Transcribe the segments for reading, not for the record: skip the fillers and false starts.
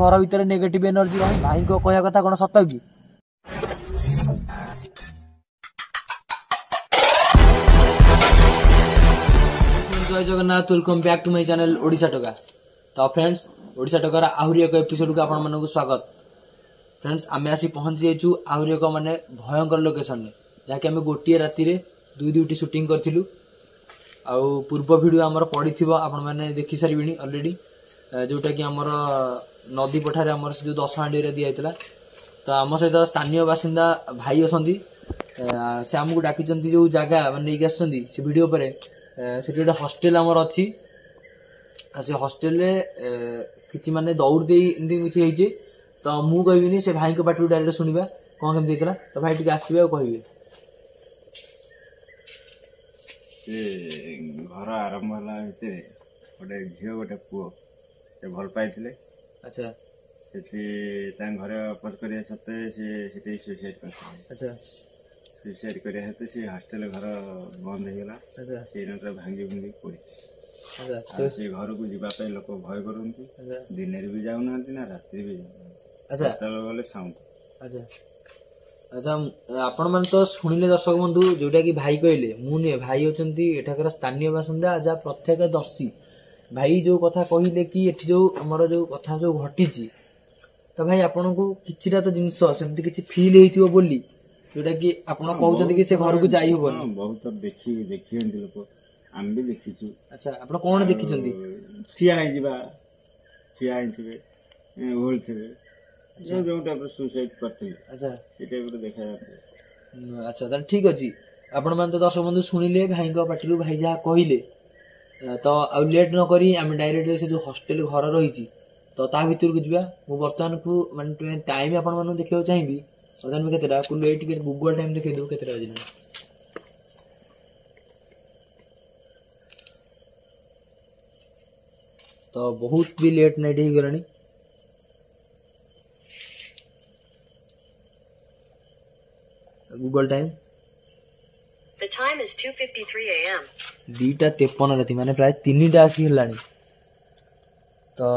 घर भीतर negative energy रही भाई को कहया कथा कौन सत कि जय Jagannath welcome back to my channel Odisha टका। तो फ्रेंड्स ओडिशा टकार आहरी एक एपिसोड को आपण मानक स्वागत। फ्रेंड्स आमे आसी पहुंची जाइछु आहरी एक माने भयंकर लोकेशन में जाके आमे गोटिए राती रे दुईटी शूटिंग करथिलु। आउ पूर्व वीडियो हमर पडिथिबो आपण माने देखि सारिबिनी ऑलरेडी जोटा कि हमर नदी पठारे हमर जो 10 हांडी रे दियाइतला। तो आम सहित स्थानीय बासिंदा भाई असंती से हमको डाकिचंती जो जगह माने नेकी आछंती से वीडियो परे से गोटे हॉस्टेल आमर अच्छी से हॉस्टेल किसी माने दौड़ दे किसी होइचे। तो मु कहबिनी से भाई को पाटी डायरेक्ट सुनिबा कौन केमती होइतला। तो भाई टिके आसीबे और कहबे से घर आरंभ होला भितर गोटे झील गोटे पुओ से भल पाइथिले। अच्छा सेठी तां घरे अपोज करिया सते से सुसाइड करथिले। अच्छा सुसाइड करिया हेतु से हॉस्टेल घर बंद हो गला। अच्छा से नत्र भांगी भुंगी पड़ी। अच्छा से घर को जीवा पे लोक भय करंती। दिन रे भी जाउ नांती ना रात्रि भी जाउ। अच्छा तल गले साउंड। अच्छा अच्छा आपण मन तो सुनिले दर्शक बंधु जोटा कि भाई कहले मुने भाई होचंती एठाकर स्थानीय बासिंदा जा प्रत्यक्षदर्शी भाई जो कथा कहले कि एठी जो हमर जो कथा जो घटिची। तो भाई आपन को किछिटा तो जिंस सेमती किछि फील हेतिबो बोली जोटा कि आपण कहउछंती कि से घर को जाई होबो। बहुत देखियंती लोक हम भी देखिछु। अच्छा आपण कोन देखिछंती ठिया आइ जिबा ठिया आइथिबे होल थिबे जो जो टाइप सुसाइड करथिले। अच्छा ए टाइप रो देखा जाते। अच्छा त ठीक अछि आपण मान तो दर्शक बंधु सुनिले भाई को पाटिलु भाई जा कहिले। तो आ लेट न करी हम डायरेक्ट से जो हॉस्टेल घर रहिची तो ता भीतर को जिबा। मु वर्तमान को माने टाइम आपण मानु देखियो चाहिबी वर्तमान में केतेटा को लेट के गूगल टाइम देखि दउ केतेटा बजे। तो बहुत भी लेट नाइट ही गलानी। Google time The time is 2:53 a.m. 2:53 राति माने प्राय 3टा आसी हलानी। तो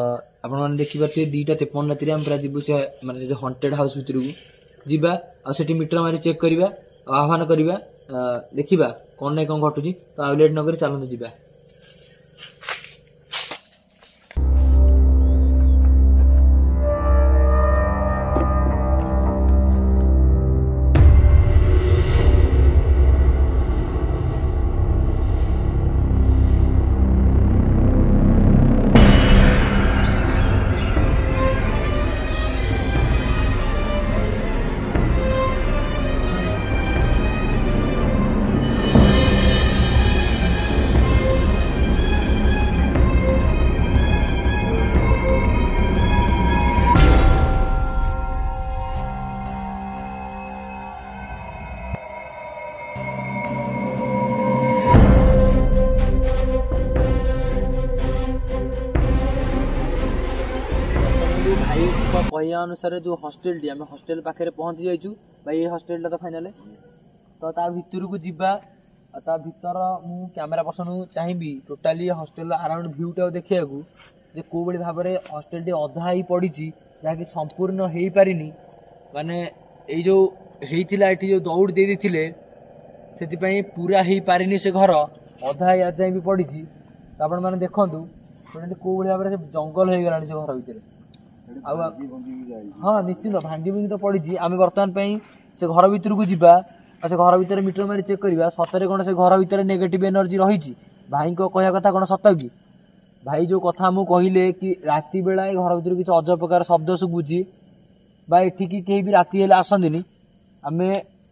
आपण माने देखि परते 2:53 राति रे हम प्राय जिबु से माने जे हॉन्टेड हाउस भीतर को जिबा आ सेठी मीटर मारी चेक करिबा आह्वान करिबा देखिबा कोन नै कोन घटुची। तो आ लेट न करी चलनु जिबा। भाई कहया अनुसार जो हॉस्टेल टी आम हॉस्टेल पाखे पहुंची जाइछु भाई ये हॉस्टेल तो फाइनल। तो ता भीतर को जिबा ता भीतर मु कैमरा पर्सन चाहिबी टोटाली हॉस्टेल अराउंड व्यू टा देखिया को जे को बड़ी भाबरे हॉस्टेल टी अधा ही पड़ीची जाकि संपूर्ण हेई पारिनी। माने ए जो हेइतिला एठी जो दौड़ दे दिथिले सेति पई पूरा हेई पारिनी से घर अधा या जाई भी पड़ीची। तो आपण माने देखंतु टोटाली को बड़ी भाबरे जंगल हे गलानी से घर भीतर। हाँ निश्चित भांगी भुंगी तो पड़ी आम बर्तमान से घर भीतर को जीवा से घर भीतर मीटर मारी चेक करवा सतरे कौन से घर भीतर नेगेटिव एनर्जी रही भाई को कहया कथा कौन सत कि भाई जो कथा मु कहले कि राति बेला घर भीतर किसी अजब प्रकार शब्द शुभुची बा एठिकी कहीं भी राति हेले आसंदिनी। आम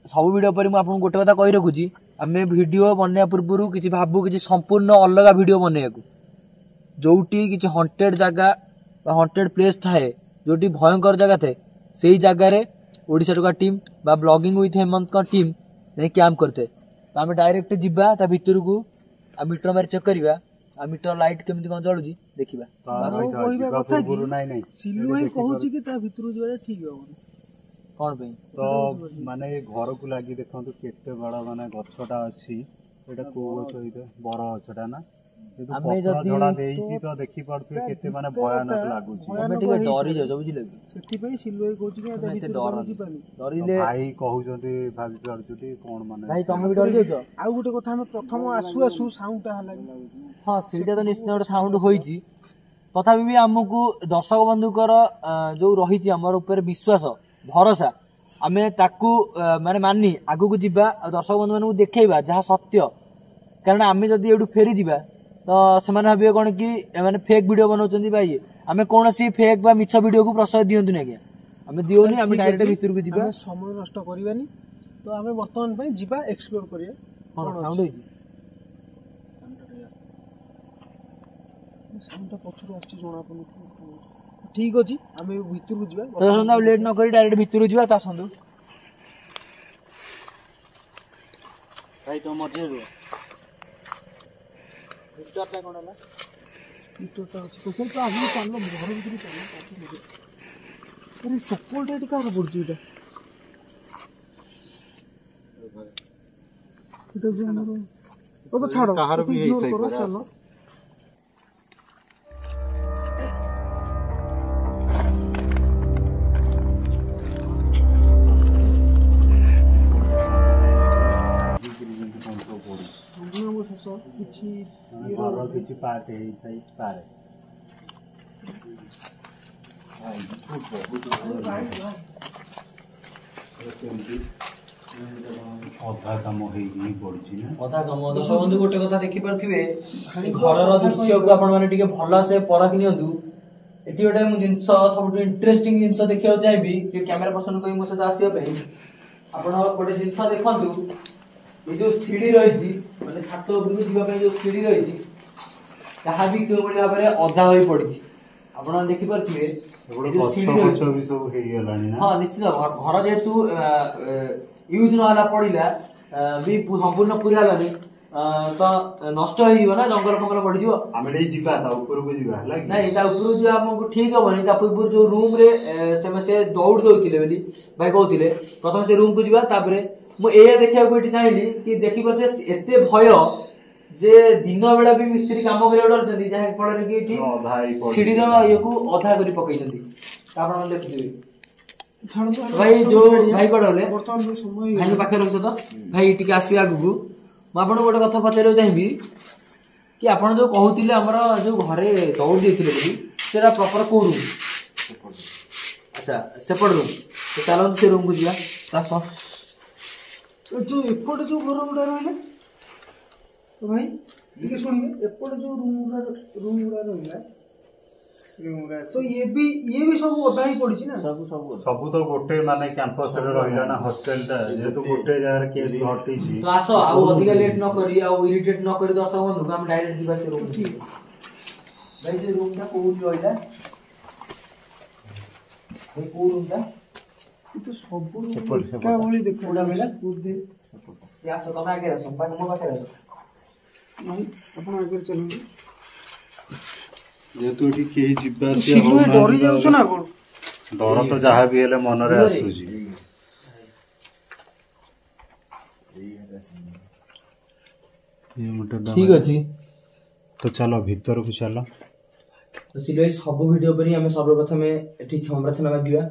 सब वीडियो पर मुझे गोटे कथा कही रखुची आम वीडियो बनवा पूर्व किसी भावु किसी संपूर्ण अलग वीडियो बनवाक जोटी किसी हॉन्टेड जगह हॉन्टेड प्लेस थाए जोटी भयंकर जगह थे से जगार ओडिशा टका टीम बा ब्लॉगिंग विथ हेमंत का टीम कैंप करते। तो आम डायरेक्ट जिबा ता भीतर को मीटर मारी चेक करवा आ मीटर लाइट केमती कौन जलुची देखिबा। कौन पे तो माने घर को लगी देखो केते बड़ा माने गछटा अछि एटा को गछ होइते बर गछटा ना ଆମେ ଯଦି ଝଡା ଦେଇଛି ତ ଦେଖି ପାରୁଥିବେ କେତେ ମାନେ ଭୟାନକ ଲାଗୁଛି। ଆମେ ଟିକେ ଡରି ଯାଉଛୁ ବୁଝିଲେ କି ସେଥିପାଇଁ ସିଲୁଭାଇ କହୁଛି କି ଏତେ ଡରିଲେ ଭାଇ କହୁଛନ୍ତି ଭାବି ପାରୁଛନ୍ତି କଣ ମାନେ ଭାଇ ତମେ ବି ଡରି ଯାଉଛ। ଆଉ ଗୋଟେ କଥା ଆମେ ପ୍ରଥମ ଆସୁ ଆସୁ ସାଉଣ୍ଡଟା ହେଲା ହଁ ସେଇଟା ତ ନିଶ୍ଚିତ ଗୋଟେ ସାଉଣ୍ଡ ହୋଇଛି। ତଥାପି ବି ଆମକୁ ଦର୍ଶକ ବନ୍ଧୁଙ୍କର ଯୋଉ ରହିଛି ଆମର ଉପରେ ବିଶ୍ୱାସ ଭରସା ଆମେ ତାକୁ ମାନେ ମାନି ଆଗକୁ ଯିବା ଆଉ ଦର୍ଶକ ବନ୍ଧୁ ମାନଙ୍କୁ ଦେଖେଇବା ଯାହା ସତ୍ୟ। କାରଣ ଆମେ ଯଦି ଏଇଠୁ ଫେରିଯିବା ତ ସେମାନେ ଭାବିବେ କଣ କି ଏମାନେ ଫେକ୍ ଭିଡିଓ ବନାଉଛନ୍ତି ବା ଇଏ। ଆମେ କୌଣସି ଫେକ୍ ବା ମିଛ ଭିଡିଓକୁ ପ୍ରଶ୍ରୟ ଦିଅନ୍ତୁନି ଆଜ୍ଞା। ଆମେ ଦିଅନି ଆମେ ଡାଇରେକ୍ଟ ଭିତରକୁ ଯିବା। ସମୟ ନଷ୍ଟ କରିବାନି ତ ଆମେ ବର୍ତ୍ତମାନ ପାଇଁ ଯିବା ଏକ୍ସପ୍ଲୋର କରିବା। ସାଉଣ୍ଡ ହେଇଛି ସାଉଣ୍ଡଟା ପଛରୁ ଆସୁଛି ଜଣା ପଡୁନି। ଠିକ ଅଛି ଆମେ ଭିତରକୁ ଯିବା। ଆଉ ଲେଟ୍ ନ କରି ଡାଇରେକ୍ଟ ଭିତରକୁ ଯିବା। ତା ଆସନ୍ତୁ ଭାଇ ତ ମଝିରେ ରୁହ। ଭିତରଟା କଣ ହେଲା? ଭିତରଟା ଅଛି ଟୋକଲଟା ଆଗରୁ ଚାଲ ଘର ଭିତରୁ ଚାଲ। ଆରେ ଟୋକଲଟା ଏଠି କାହାର ପଡୁଛି ଏଇଟା? ଏଇଟା ବି ଆମର ଓ ତ ଛାଡ କାହାର ବି ହେଇଥାଇପାରେ। ଚାଲ କିଛି ପାର୍ଟ ହେଇଥାଇପାରେ। ଅଧା କାମ ହେଇକି ପଡୁଛି ନା ଅଧା କାମ। ଦର୍ଶକ ବନ୍ଧୁ ଗୋଟେ କଥା ଦେଖିପାରୁଥିବେ ଘରର ଦୃଶ୍ୟକୁ ଆପଣ ମାନେ ଟିକେ ଭଲସେ ପରଖି ନିଅନ୍ତୁ। ଏଠି ଗୋଟେ ମୁଁ ଜିନିଷ ସବୁଠୁ ଇଣ୍ଟରେଷ୍ଟିଂ ଜିନିଷ ଦେଖିବାକୁ ଚାହିଁବି ଯେ କ୍ୟାମେରା ପର୍ସନ କହି ମୋ ସହିତ ଆସିବା ପାଇଁ ଆପଣ ଗୋଟେ ଜିନିଷ ଦେଖନ୍ତୁ। ଏଇ ଯୋଉ ସିଢି ରହିଛି ମାନେ ଛାତ ଉପରକୁ ଯିବା ପାଇଁ ଯୋଉ ସିଢି ରହିଛି ତାହା ବି କେଉଁଭଳି ଭାବରେ ଅଧା ହୋଇ ପଡିଛି ଆପଣ ଦେଖିପାରୁଥିବେ। ହଁ ନିଶ୍ଚିତ ଘର ଯେହେତୁ ୟୁଜ ନହେଲା ପଡିଲା ବି ସମ୍ପୂର୍ଣ୍ଣ ପୁରା ହେଲାନି ତ ନଷ୍ଟ ହେଇଯିବ ନା ଜଙ୍ଗଲ ଫଙ୍ଗଲ ପଡିଯିବ। ଆମେ ଯିବା ତା ଉପରକୁ ଯିବା ହେଲା ନାଇଁ ତା ଉପରକୁ ଯିବା ଆମକୁ ଠିକ ହବନି। ତା ପୂର୍ବରୁ ଯୋଉ ରୁମ ରେ ସେ ଦୌଡି ଦଉଥିଲେ ବୋଲି ଭାଇ କହୁଥିଲେ ପ୍ରଥମେ ସେ ରୁମ କୁ ଯିବା। ତାପରେ ମୁଁ ଏଇଆ ଦେଖିବାକୁ ଏଠି ଚାହିଁଲି କି ଦେଖିପାରୁଥିବେ ଏତେ ଭୟ ଯେ ଦିନ ବେଳା ବି ମିସ୍ତ୍ରୀ କାମ କରିବାକୁ ଡରୁଛନ୍ତି ଯାହା ଫଳରେ କି ଏଠି ସିଡିର ଇଏକୁ ଅଧା କରି ପକେଇଛନ୍ତି ଆପଣ ଦେଖୁଥିବେ। ଭାଇ ଯୋଉ ଭାଇ କଣ ହେଲେ ଭାଇଙ୍କ ପାଖରେ ରହୁଛ ତ ଭାଇ ଟିକେ ଆସିବେ ଆଗକୁ। ମୁଁ ଆପଣଙ୍କୁ ଗୋଟେ କଥା ପଚାରିବାକୁ ଚାହିଁବି କି ଆପଣ ଯୋଉ କହୁଥିଲେ ଆମର ଯୋଉ ଘରେ ଦୌଡି ଦେଇଥିଲେ ବୋଲି ସେଟା ପ୍ରପର କୋଉ ରୁମ୍? ଆଚ୍ଛା ସେପଟ ରୁମ୍। ଚାଲନ୍ତୁ ସେ ରୁମ୍ କୁ ଯିବା। ତା ସହ ଯୋଉ ଏପଟେ ଯୋଉ ଘର ଗୁଡା ରହିଲା ଭାଇ ଟିକେ ଶୁଣିବେ ଏପଟେ ଯୋଉ ରୁମ୍ ଗୁଡା ରହିଲା ତ ଇଏ ବି ସବୁ ଅଧା ହିଁ ପଡିଛି ନା। ସବୁ ତ ଗୋଟେ ମାନେ କ୍ୟାମ୍ପସରେ ରହିଲା ନା ହଷ୍ଟେଲ ଟା ଯେହେତୁ ଗୋଟେ ଜାଗାରେ କେସ୍ ଘଟିଛି। ତ ଆସ ଆଉ ଅଧିକା ଲେଟ୍ ନ କରି ଆଉ ଇରିଟେଟ୍ ନ କରି ଦର୍ଶକ ବନ୍ଧୁକୁ ଆମେ ଡାଇରେକ୍ଟ ଯିବା ସେ ରୁମ୍। ଠିକ ଭାଇ ସେ ରୁମ୍ ଟା କୋଉଠି ରହିଲା? ଭାଇ କୋଉ ରୁମ୍ ଟା? ସବୁ ଭଳି ଦେଖ ଆସ ତମେ ଆଗରେ ଆସ ମୋ ପାଖରେ ଆସ। ନାଇଁ ଆପଣ ଆଗରେ ଚାଲନ୍ତୁ। ଯେହେତୁ ଏଠି କେହି ଯିବା ଡରି ଯାଉଛ ନା କଣ? ଡର ତ ଯାହା ବି ହେଲେ ମନରେ ଆସୁଛି। ଠିକ ଅଛି ତ ଚାଲ ଭିତରକୁ ଚାଲ। ସବୁ ଭିଡିଓ ପାଇଁ ଆମେ ସର୍ବପ୍ରଥମେ ଏଠି କ୍ଷମା ପ୍ରାର୍ଥନା ମାଗିବା।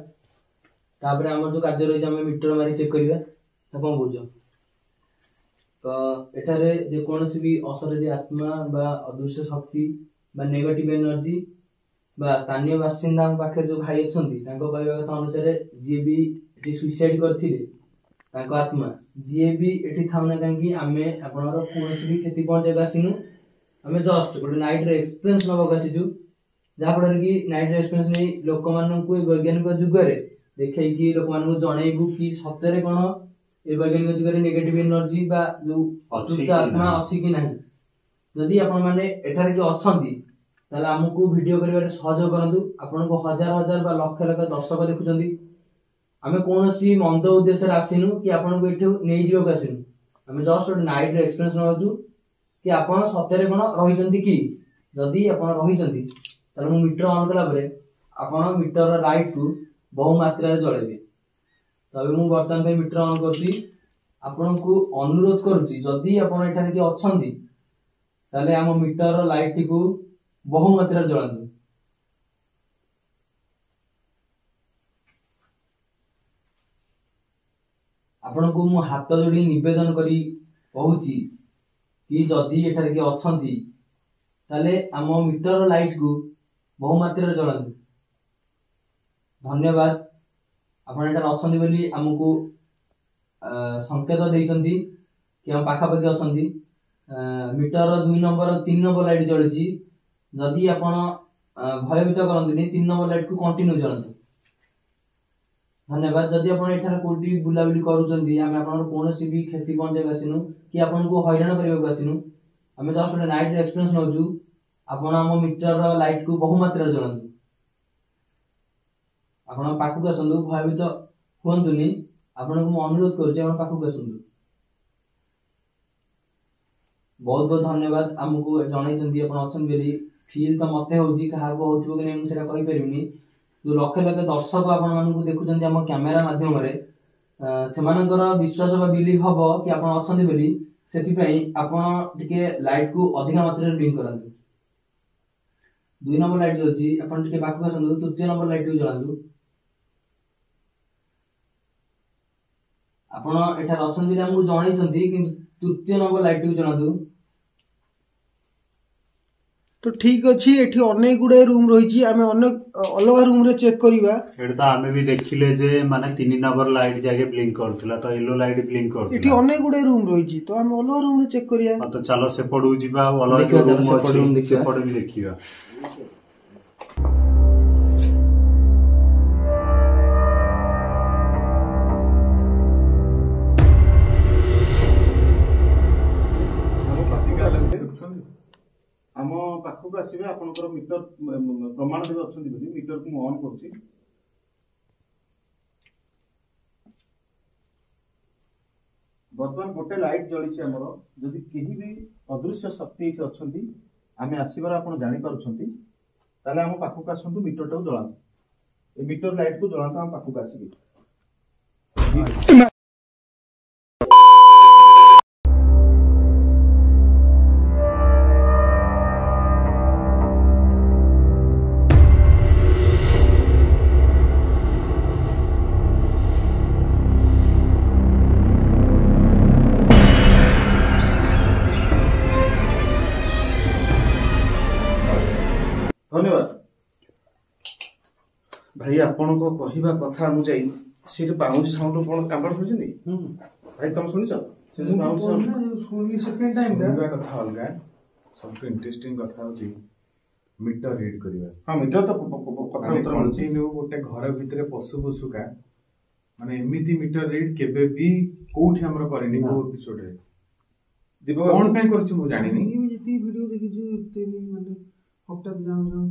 ତାପରେ ଆମର ଯୋଉ କାର୍ଯ୍ୟ ରହିଛି ଆମେ ମିଟର ମାରି ଚେକ୍ କରିବା। କଣ କହୁଛ? ତ ଏଠାରେ ଯେକୌଣସି ବି ଅଶରୀରୀ ଆତ୍ମା ବା ଅଦୃଶ୍ୟ ଶକ୍ତି ବା ନେଗେଟିଭ ଏନର୍ଜି ବା ସ୍ଥାନୀୟ ବାସିନ୍ଦାଙ୍କ ପାଖରେ ଯୋଉ ଭାଇ ଅଛନ୍ତି ତାଙ୍କ କହିବା କଥା ଅନୁସାରେ ଯିଏ ବି ଏଠି ସୁଇସାଇଡ କରିଥିଲେ ତାଙ୍କ ଆତ୍ମା ଯିଏ ବି ଏଠି ଥାଉ ନା କାହିଁକି ଆମେ ଆପଣଙ୍କର କୌଣସି ବି କ୍ଷତି ପହଞ୍ଚେଇବାକୁ ଆସିନୁ। ଆମେ ଜଷ୍ଟ ଗୋଟେ ନାଇଟ୍ ର ଏକ୍ସପିରିଏନ୍ସ ନେବାକୁ ଆସିଛୁ। ଯାହାଫଳରେ କି ନାଇଟ୍ ର ଏକ୍ସପିରିଏନ୍ସ ନେଇ ଲୋକମାନଙ୍କୁ ଏ ବୈଜ୍ଞାନିକ ଯୁଗରେ ଦେଖେଇକି ଲୋକମାନଙ୍କୁ ଜଣେଇବୁ କି ସତରେ କଣ ଏ ବୈଜ୍ଞାନିକ ଯୁଗରେ ନେଗେଟିଭ ଏନର୍ଜି ବା ଯୋଉ ଅତୃପ୍ତ ଆତ୍ମା ଅଛି କି ନାହିଁ। ଯଦି ଆପଣ ମାନେ ଏଠାରେ କିଏ ଅଛନ୍ତି ତାହେଲେ ଆମକୁ ଭିଡିଓ କରିବାରେ ସହଯୋଗ କରନ୍ତୁ। ଆପଣଙ୍କୁ ହଜାର ହଜାର ବା ଲକ୍ଷ ଲକ୍ଷ ଦର୍ଶକ ଦେଖୁଛନ୍ତି। ଆମେ କୌଣସି ମନ୍ଦ ଉଦ୍ଦେଶ୍ୟରେ ଆସିନୁ କି ଆପଣଙ୍କୁ ଏଠୁ ନେଇଯିବାକୁ ଆସିନୁ। ଆମେ ଜଷ୍ଟ ଗୋଟେ ନାଇଟ୍ ର ଏକ୍ସପିରିଏନ୍ସ ନେଉଛୁ କି ଆପଣ ସତରେ କଣ ରହିଛନ୍ତି କି। ଯଦି ଆପଣ ରହିଛନ୍ତି ତାହେଲେ ମୁଁ ମିଟର ଅନ୍ କଲା ପରେ ଆପଣ ମିଟର ଲାଇଟ୍ କୁ ବହୁ ମାତ୍ରାରେ ଜଳେଇବେ। ତବେ ମୁଁ ବର୍ତ୍ତମାନ ପାଇଁ ମିଟର ଅନ୍ କରୁଛି। ଆପଣଙ୍କୁ ଅନୁରୋଧ କରୁଛି ଯଦି ଆପଣ ଏଠାରେ କିଏ ଅଛନ୍ତି ताले आम मीटर लाइट टी को बहु मात्रा जलांतु। आपण को मु हाथ जोड़ी निवेदन करी कहूची कि जदि एठारे के अछंती ताले आम मीटर लाइट को बहु मात्रा जलांतु। धन्यवाद आपण एठारे अछंती बोली हमकु संकेत देइचंती कि हम पाखा पाखी अछंती। मीटर 2 नंबर 3 नंबर लाइट जळुची जदि आपण भयभीत करंतुनी 3 नंबर लाइट को कंटिन्यू जळंतु। धन्यवाद। जदि आपण एठार कोठी बुलाबुली करूचंती आमे आपण कोनोसी भी क्षति पहुंचे आसिनु कि आपण को हैरान करबा आसिनु आमे जस्ट नाइट एक्सपीरियंस नउचू। आपण हम मीटर लाइट को बहु मात्रा जळंतु। आपण पाखु आसंतु भयभीत हुंतुनी आपण को मु अनुरोध करूची आपण पाखु आसंतु। बहुत बहुत धन्यवाद हमको जणाइचंती आपण अछन बेली फील तो मते होची कहा को होथिबो कि नै हम सेरा कहि परिबिनी। जो लक्ष लक्ष दर्शक आपण मानकु देखुचंती हम कैमरा माध्यम रे सेमानकर विश्वास बा बिलीव हबो कि आपण अछंती बेली सेति पई आपण टिके लाइट को अधिक मात्रा रे ब्लिंक करंतु। 2 नंबर लाइट होची आपण टिके बाकु आसंतु। तृतीय नंबर लाइट को जळांतु। आपण एठा अछन बेली हमकु जणाइचंती कि तृतीय नंबर लाइट को जळांतु। तो ठीक अच्छी एठी अनेक गुडे रूम रही आम अनेक अलग रूम रे चेक करिबा। एटा तो आमे भी देखिले जे माने 3 नंबर लाइट जाके ब्लिंक करथला तो येलो लाइट ब्लिंक करथला। एठी अनेक गुडे रूम रही तो आम अलग रूम रे चेक करिया। तो चलो से पडू जिबा अलग रूम देखिबा से पडू भी देखिबा। आम पाखक आसवे आपंकर मीटर प्रमाण देवे अच्छा मीटर को ऑन कर बर्तमान गोटे लाइट जली आमर जदि कहीं भी अदृश्य शक्ति अच्छा आम आसबार आप जापर आम पाखक आसतु मीटर टाक जलातु मीटर लाइट को जलातु आम पाखक आसबे। धन्यवाद भाई आपण को कहवा कथा अनुजाई से बाउंस साउंड कौन कामड़ सुनी भाई तुम शुणिच सेकंड टाइम कथा अलग सब इंटरेस्टिंग कथा होची मीटर रीड करिवा। हां मीटर तो कथा उत्तर कंटिन्यू गोटे घर भितरे पशु पशुका माने एमिति मीटर रीड केबे भी कोठी हमर करेनी को एपिसोड रे दिबो कोन पे करछु मु जानि नी जति वीडियो देखि जो एते माने हटात जाऊ जाऊ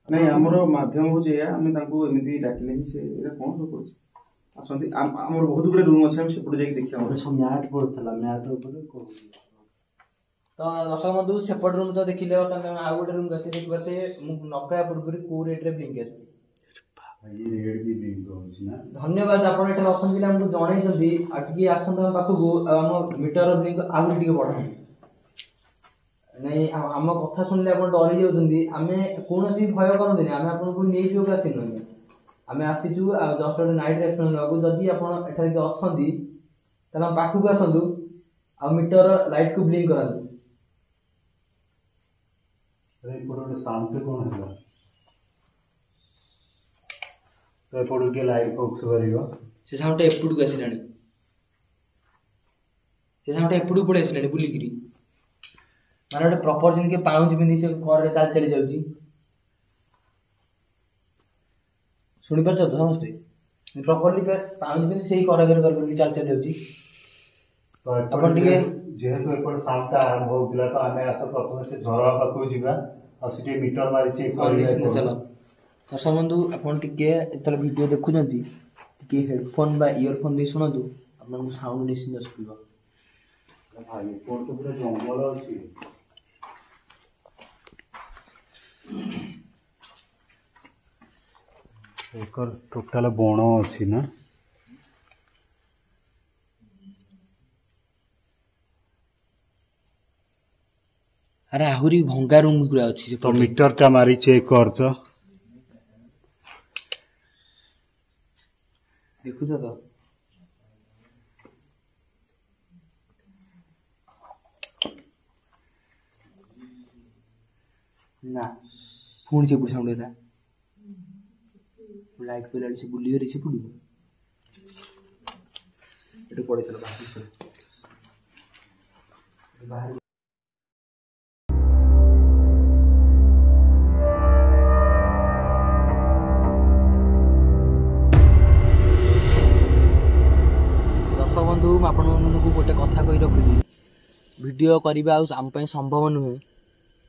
नहीं हमर माध्यम हो जे हम ताको एमिति डाकिले से एरा कोन सब करछ आसंती हमर बहुत गुडे रूम अछि हम सेपट जाई देखि हमर सब मैट पड़थला मैट ऊपर को तो दर्शक बंधु सेपट रूम तो देखिले आ गोटे रूम गसी देखि बाते मु नकया पूर्व को रेट रे ब्लिंक आछि ये रेड भी ब्लिंक होछि ना। धन्यवाद आपण एटा ऑप्शन बिला हमको जणाई जदी आटकी आसंत हम पाखु हम मीटर ब्लिंक आगु टिके बढ़ा नहीं हम कथा सुनले आपण डरी जाउछंदी आमे कोनोसी भय करंदिनी आमे आपन को नै जो का सिन आमे आसीजु जस्ट नाइट एक्सप्लेन लागु जदी आपण एठारे के अछंदी तला पाखु को आसंदु आ मीटर लाइट को ब्लिंक करादु। अरे पड़ो साउंड पे कोन हैला तो पड़ो के लाइट फोकस करियो से साउंड एपुडु आसिलानी से साउंड एपुडु पड़े आसिलानी बुली गिरी माने ଗୋଟେ प्रॉपर जिन के पाउंज बिंदी से घर रे चाल चली जाउची सुनि परछ तो समझते प्रॉपर्ली बस पाउंज बिंदी सेही करागर कर चाल चली जाउची तो अपन टिके जेहेतु एपट साउंड का आरंभ होउतला तो आमे आस प्रथम से झरवा पाखु जिबा आ सिटी मीटर मारी चेक निश्चित करिया। चलो दर्शक बंधु आपण टिके एतले वीडियो देखुचंती टिके हेडफोन बा इयरफोन दे सुनतु आपन साउंड निश्चित सुनिबो भाई कोन तो पूरा जंगल अछि एकर टोटल बण अछि ना। अरे आहुरी भंगा रूम पूरा अच्छी तो मीटर टा मारी चेक कर तो देखुछ तो ना पुणी से बुझा उड़ेला लाइट पे लाइट से बुली रे से पुडी एटो पड़े चलो बाहर दर्शक बंधु आपण मानक गोटे कथा कही रखुची वीडियो करवा आम संभव नुहे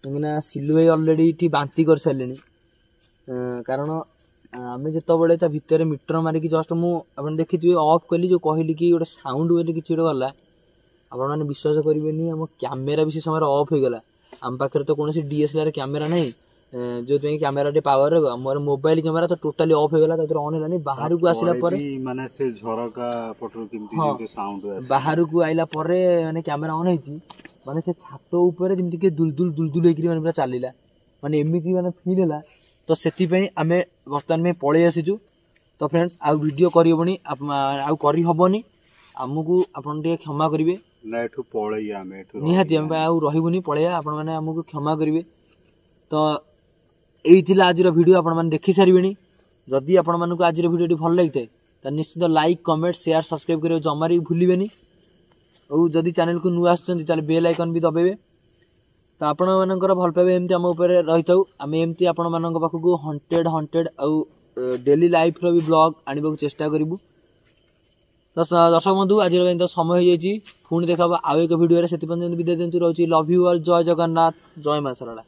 कहीं सिलु भाई अलरेडी ये बांती कर सारे कारण आम जो भितर मीटर मारिकी जस्ट मुझे देखी ऑफ कली जो कहली कि गोटे साउंड बोली कि गला आपण मैंने विश्वास करेंगे आम कैमेरा भी से समय ऑफ हो गला आम पाखे तो कौन DSLR कैमेरा नहीं जो camera power more mobile camera तो टोटाली ऑफ हो गला ऑन है बाहर को आसला माने से झरका पटरो केमती साउंड बाहर को आइला परे माने कैमेरा ऑन होई माने से छात ऊपर जमती के दुलदुल होकर माने पूरा चलला माने एमती माने फील है तो से आम बर्तमान में पलि आसीचु तो फ्रेंड्स आउ वीडियो करबनी आउ करी हबनी आमको आपन टे क्षमा करिवे ना एठु पळई आमे एठु निहाती हम आउ रहिबुनी पळया आपन माने आमको क्षमा करिवे तो एई थिला आज रो वीडियो आपन माने देखि सारिबेनी जदि आपन मानको आज रो वीडियो भल लागिते त निश्चित लाइक कमेंट शेयर सब्सक्राइब करियो जमारी भूलिबेनी और जदि चैनल को नुआ आछन ताले बेल आइकन भी दबेबे तो आपण मानकर भल पाइबे एमती हम ऊपर रहिताउ आमे एमती आपण मानक पाखकु हंटेड आउ डेली लाइफ रो भी ब्लॉग आनिबा को चेष्टा करिवु तो दर्शक बंधु आज तो समय हो जाइए पुणी देखा आउ एक वीडियो से विदाय देंतु रोची लव यू ऑल जय जगन्नाथ जय मां सरला।